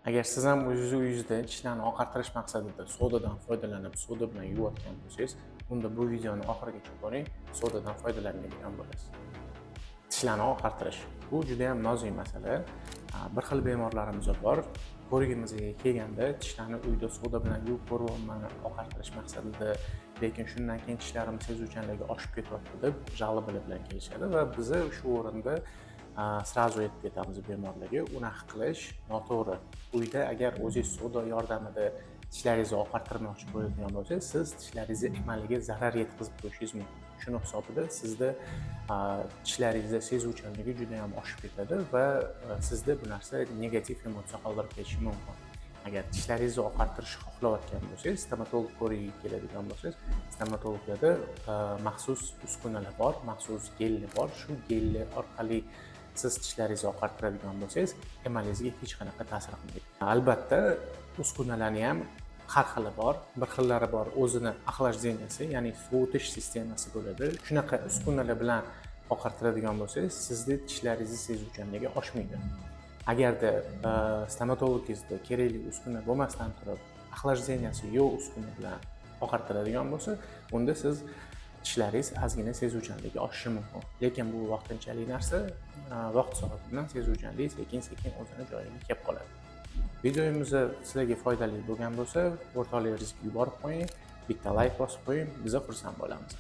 Agar siz ham uyingizda tishlarni oqartirish maqsadida sodadan foydalanib, soda bilan yuvayotgan bo'lsangiz, unda bu videoni oxirigacha ko'ring, sodadan foydalanmaydigan bo'lasiz. Tishlarni oqartirish bu juda ham nozik masala. Bir xil bemorlarimiz bor. Ko'rigimizga kelganda tishlarni uyda soda bilan yuvib ko'ryapman, oqartirish maqsadida, lekin shundan keyin tishlarim sezuvchanligi oshib ketyapti deb жалобалар bilan kelishadi va biz shu o'rinda srazu aytib ketamiz bemorlarga, unaqa qilish noto'g'ri. Uyda agar o'zingiz soda yordamida tishlaringizni oqartirmoqchi bo'ladigan bo'lsangiz, siz tishlaringizga emaliga zarar yetkazib qo'yishingiz mumkin. Shuni hisobida sizda tishlaringizda sezuvchanligi juda ham oshib ketadi va sizda bu narsa negativ emotsiya qoldirib ketishi mumkin. Agar tishlaringizni oqartirishni xohlayotgan bo'lsangiz, stomatolog ko'rigiga keladigan bo'lsangiz, stomatologlarda maxsus uskunalar bor, maxsus gellar bor. Shu gellar orqali siz tishlaringizni oqartiradigan bo'lsangiz, emalingizga hech qanaqa ta'sir qilmaydi. Albatta, uskunalarni ham har xili bor. Bir xillari bor, o'zini axlajdeniyasi, ya'ni sovutish sistemasi bo'ladi. Shunaqa uskunalar bilan oqartiradigan bo'lsangiz, sizning tishlaringizni sezuvchanligi oshmaydi. Agarda stomatologingizda kerakli uskuna bo'lmasdan turib, axlajdeniyasi yo'q uskuna bilan oqartiradigan bo'lsa, unda siz tishlaringiz ozgina sezuvchanligi oshishi mumkin. Lekin bu vaqtinchalik narsa, vaqt soati bilan sezuvchanlik sekin-sekin o'zini joyiga kelib qoladi. Videomiz sizlarga foydali bo'lgan bo'lsa, o'rtoqlaringizga yuborib qo'ying, bitta like bosib qo'ying, biz xursand bo'lamiz.